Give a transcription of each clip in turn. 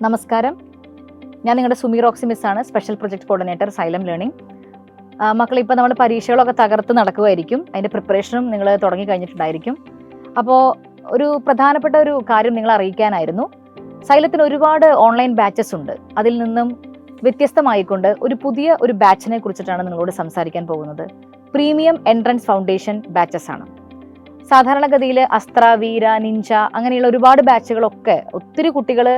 നമസ്കാരം, ഞാൻ നിങ്ങളുടെ സുമി റോക്സി മിസ്സാണ്, special project coordinator Xylem learning. മക്കളെ, ഇപ്പോൾ നമ്മൾ പരീക്ഷകളൊക്കെ തകർത്ത് നടക്കുമായിരിക്കും. അതിൻ്റെ പ്രിപ്പറേഷനും നിങ്ങൾ തുടങ്ങി കഴിഞ്ഞിട്ടുണ്ടായിരിക്കും. അപ്പോൾ ഒരു പ്രധാനപ്പെട്ട ഒരു കാര്യം നിങ്ങളെ അറിയിക്കാനായിരുന്നു. സൈലത്തിന് ഒരുപാട് ഓൺലൈൻ ബാച്ചസ് ഉണ്ട്. അതിൽ നിന്നും വ്യത്യസ്തമായിക്കൊണ്ട് ഒരു പുതിയ ഒരു ബാച്ചിനെ കുറിച്ചിട്ടാണ് നിങ്ങളോട് സംസാരിക്കാൻ പോകുന്നത്. പ്രീമിയം എൻട്രൻസ് ഫൗണ്ടേഷൻ ബാച്ചസ് ആണ്. സാധാരണഗതിയിൽ അസ്ത്ര, വീര, നിഞ്ച അങ്ങനെയുള്ള ഒരുപാട് ബാച്ചുകളൊക്കെ ഒത്തിരി കുട്ടികൾ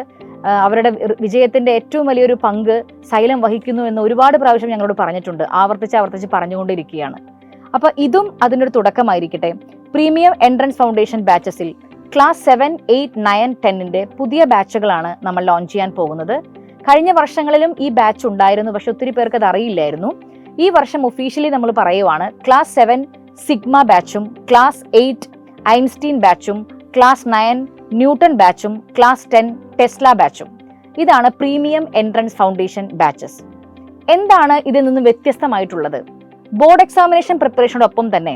അവരുടെ വിജയത്തിന്റെ ഏറ്റവും വലിയൊരു പങ്ക് സൈലം വഹിക്കുന്നു എന്ന് ഒരുപാട് പ്രാവശ്യം ഞങ്ങളോട് പറഞ്ഞിട്ടുണ്ട്. ആവർത്തിച്ച് പറഞ്ഞുകൊണ്ടിരിക്കുകയാണ്. അപ്പൊ ഇതും അതിൻ്റെ ഒരു തുടക്കമായിരിക്കട്ടെ. പ്രീമിയം എൻട്രൻസ് ഫൗണ്ടേഷൻ ബാച്ചസിൽ ക്ലാസ് 7, 8, 9, 10 പുതിയ ബാച്ചുകളാണ് നമ്മൾ ലോഞ്ച് ചെയ്യാൻ പോകുന്നത്. കഴിഞ്ഞ വർഷങ്ങളിലും ഈ ബാച്ച് ഉണ്ടായിരുന്നു, പക്ഷെ ഒത്തിരി പേർക്ക് അത് അറിയില്ലായിരുന്നു. ഈ വർഷം ഒഫീഷ്യലി നമ്മൾ പറയുവാണ്, ക്ലാസ് 7 സിഗ്മ ബാച്ചും, ക്ലാസ് 8 ഐൻസ്റ്റീൻ ബാച്ചും, ക്ലാസ് 9 ന്യൂട്ടൺ ബാച്ചും, ക്ലാസ് 10 ടെസ്ല ബാച്ചും. ഇതാണ് പ്രീമിയം എൻട്രൻസ് ഫൗണ്ടേഷൻ ബാച്ചസ്. എന്താണ് ഇതിൽ നിന്നും വ്യത്യസ്തമായിട്ടുള്ളത്? ബോർഡ് എക്സാമിനേഷൻ പ്രിപ്പറേഷനോടൊപ്പം തന്നെ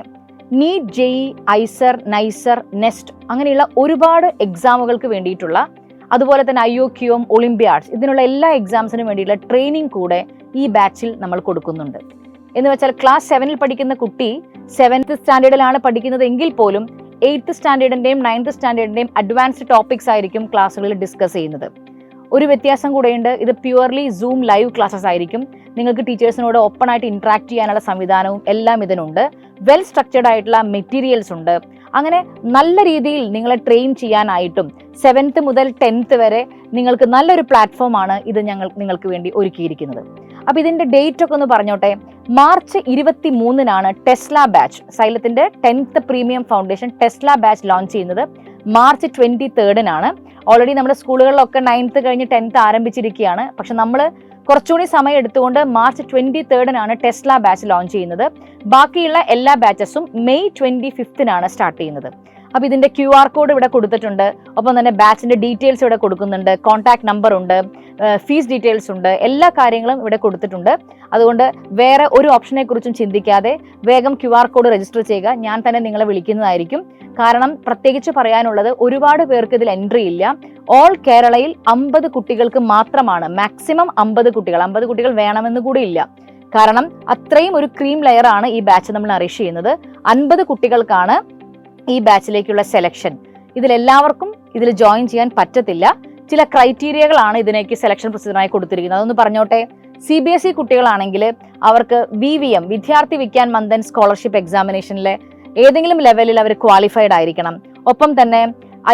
NEET, JEE, IISER, NISER, NEST അങ്ങനെയുള്ള ഒരുപാട് എക്സാമുകൾക്ക് വേണ്ടിയിട്ടുള്ള, അതുപോലെ തന്നെ IOQM, ഒളിമ്പ്യാഡ്സ്, ഇതിനുള്ള എല്ലാ എക്സാംസിനും വേണ്ടിയിട്ടുള്ള ട്രെയിനിങ് കൂടെ ഈ ബാച്ചിൽ നമ്മൾ കൊടുക്കുന്നുണ്ട്. എന്ന് വെച്ചാൽ ക്ലാസ് 7 പഠിക്കുന്ന കുട്ടി 7th സ്റ്റാൻഡേർഡിലാണ് പഠിക്കുന്നത് എങ്കിൽ പോലും 8th സ്റ്റാൻഡേർഡിന്റെയും 9th സ്റ്റാൻഡേർഡിന്റെയും അഡ്വാൻസ്ഡ് ടോപ്പിക്സ് ആയിരിക്കും ക്ലാസ്സുകളിൽ ഡിസ്കസ് ചെയ്യുന്നത്. ഒരു വ്യത്യാസം കൂടെയുണ്ട്, ഇത് പ്യുവർലി സൂം ലൈവ് ക്ലാസ്സസ് ആയിരിക്കും. നിങ്ങൾക്ക് ടീച്ചേഴ്സിനോട് ഓപ്പൺ ആയിട്ട് ഇന്ററാക്ട് ചെയ്യാനുള്ള സംവിധാനവും എല്ലാം ഇതിനുണ്ട്. വെൽ സ്ട്രക്ചർഡ് ആയിട്ടുള്ള മെറ്റീരിയൽസ് ഉണ്ട്. അങ്ങനെ നല്ല രീതിയിൽ നിങ്ങളെ ട്രെയിൻ ചെയ്യാനായിട്ടും 7th മുതൽ 10th വരെ നിങ്ങൾക്ക് നല്ലൊരു പ്ലാറ്റ്ഫോമാണ് ഇത് നിങ്ങൾക്ക് വേണ്ടി ഒരുക്കിയിരിക്കുന്നത്. അപ്പൊ ഇതിന്റെ ഡേറ്റ് ഒക്കെ ഒന്ന് പറഞ്ഞോട്ടെ. മാർച്ച് 23 ടെസ്ല ബാച്ച്, സൈലത്തിന്റെ 10th premium foundation Tesla batch launch ചെയ്യുന്നത് മാർച്ച് 23 ഓൾറെഡി നമ്മുടെ സ്കൂളുകളിലൊക്കെ 9th കഴിഞ്ഞ് 10th ആരംഭിച്ചിരിക്കുകയാണ്. പക്ഷെ നമ്മൾ കുറച്ചുകൂടി സമയം എടുത്തുകൊണ്ട് മാർച്ച് 23 ടെസ്ല ബാച്ച് ലോഞ്ച് ചെയ്യുന്നത്. ബാക്കിയുള്ള എല്ലാ ബാച്ചസും മെയ് 25 സ്റ്റാർട്ട് ചെയ്യുന്നത്. അപ്പൊ ഇതിന്റെ QR കോഡ് ഇവിടെ കൊടുത്തിട്ടുണ്ട്. ഒപ്പം തന്നെ ബാച്ചിന്റെ ഡീറ്റെയിൽസ് ഇവിടെ കൊടുക്കുന്നുണ്ട്. കോൺടാക്ട് നമ്പർ ഉണ്ട്, ഫീസ് ഡീറ്റെയിൽസ് ഉണ്ട്, എല്ലാ കാര്യങ്ങളും ഇവിടെ കൊടുത്തിട്ടുണ്ട്. അതുകൊണ്ട് വേറെ ഒരു ഓപ്ഷനെ കുറിച്ചും ചിന്തിക്കാതെ വേഗം QR കോഡ് രജിസ്റ്റർ ചെയ്യുക. ഞാൻ തന്നെ നിങ്ങളെ വിളിക്കുന്നതായിരിക്കും. കാരണം പ്രത്യേകിച്ച് പറയാനുള്ളത്, ഒരുപാട് പേർക്ക് ഇതിൽ എൻട്രി ഇല്ല. ഓൾ കേരളയിൽ 50 കുട്ടികൾക്ക് മാത്രമാണ്, മാക്സിമം 50 കുട്ടികൾ വേണമെന്ന് കൂടി ഇല്ല. കാരണം അത്രയും ഒരു ക്രീം ലെയർ ആണ് ഈ ബാച്ച് നമ്മൾ അറേഞ്ച് ചെയ്യുന്നത്. 50 കുട്ടികൾക്കാണ് ഈ ബാച്ചിലേക്കുള്ള സെലക്ഷൻ. ഇതിലെല്ലാവർക്കും ഇതിൽ ജോയിൻ ചെയ്യാൻ പറ്റത്തില്ല. ചില ക്രൈറ്റീരിയകളാണ് ഇതിനേക്ക് സെലക്ഷൻ പ്രൊസീജിയറായി കൊടുത്തിരിക്കുന്നത്. അതൊന്ന് പറഞ്ഞോട്ടെ. CBSE കുട്ടികളാണെങ്കിൽ അവർക്ക് VVM, വിദ്യാർത്ഥി വിജ്ഞാൻ മന്ദൻ സ്കോളർഷിപ്പ് എക്സാമിനേഷനിലെ ഏതെങ്കിലും ലെവലിൽ അവർ ക്വാളിഫൈഡ് ആയിരിക്കണം. ഒപ്പം തന്നെ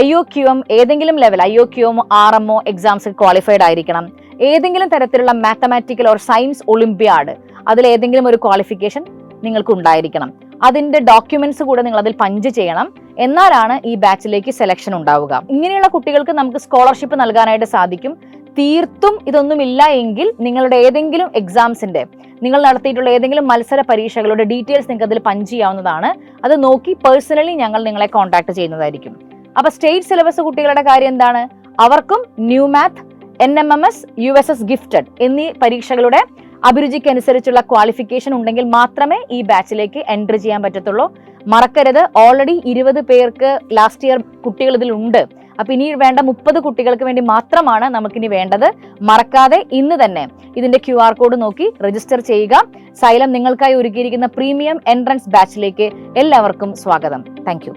IOQM ഏതെങ്കിലും level, IOQM RMO exams qualified ആയിരിക്കണം. ഏതെങ്കിലും തരത്തിലുള്ള മാത്തമാറ്റിക്കൽ ഓർ സയൻസ് ഒളിമ്പ്യാഡ്, അതിൽ ഏതെങ്കിലും ഒരു ക്വാളിഫിക്കേഷൻ നിങ്ങൾക്ക് ഉണ്ടായിരിക്കണം. അതിന്റെ ഡോക്യുമെന്റ്സ് കൂടെ നിങ്ങൾ അതിൽ പഞ്ച് ചെയ്യണം. എന്നാലാണ് ഈ ബാച്ചിലേക്ക് സെലക്ഷൻ ഉണ്ടാവുക. ഇങ്ങനെയുള്ള കുട്ടികൾക്ക് നമുക്ക് സ്കോളർഷിപ്പ് നൽകാനായിട്ട് സാധിക്കും. തീർത്തും ഇതൊന്നുമില്ല എങ്കിൽ നിങ്ങളുടെ ഏതെങ്കിലും എക്സാംസിന്റെ, നിങ്ങൾ നടത്തിയിട്ടുള്ള ഏതെങ്കിലും മത്സര പരീക്ഷകളുടെ ഡീറ്റെയിൽസ് നിങ്ങൾക്ക് അതിൽ പഞ്ച് ചെയ്യാവുന്നതാണ്. അത് നോക്കി പേഴ്സണലി ഞങ്ങൾ നിങ്ങളെ കോൺടാക്ട് ചെയ്യുന്നതായിരിക്കും. അപ്പൊ സ്റ്റേറ്റ് സിലബസ് കുട്ടികളുടെ കാര്യം എന്താണ്? അവർക്കും new math, NMMS, USS gifted എന്നീ പരീക്ഷകളുടെ അഭിരുചിക്കനുസരിച്ചുള്ള ക്വാളിഫിക്കേഷൻ ഉണ്ടെങ്കിൽ മാത്രമേ ഈ ബാച്ചിലേക്ക് എൻട്രി ചെയ്യാൻ പറ്റത്തുള്ളൂ. മറക്കരുത്, ഓൾറെഡി 20 പേർക്ക് ലാസ്റ്റ് ഇയർ കുട്ടികൾ ഇതിലുണ്ട്. അപ്പൊ ഇനി വേണ്ട 30 കുട്ടികൾക്ക് വേണ്ടി മാത്രമാണ് നമുക്കിനി വേണ്ടത്. മറക്കാതെ ഇന്ന് തന്നെ ഇതിന്റെ QR കോഡ് നോക്കി രജിസ്റ്റർ ചെയ്യുക. സൈലം നിങ്ങൾക്കായി ഒരുക്കിയിരിക്കുന്ന പ്രീമിയം എൻട്രൻസ് ബാച്ചിലേക്ക് എല്ലാവർക്കും സ്വാഗതം. താങ്ക്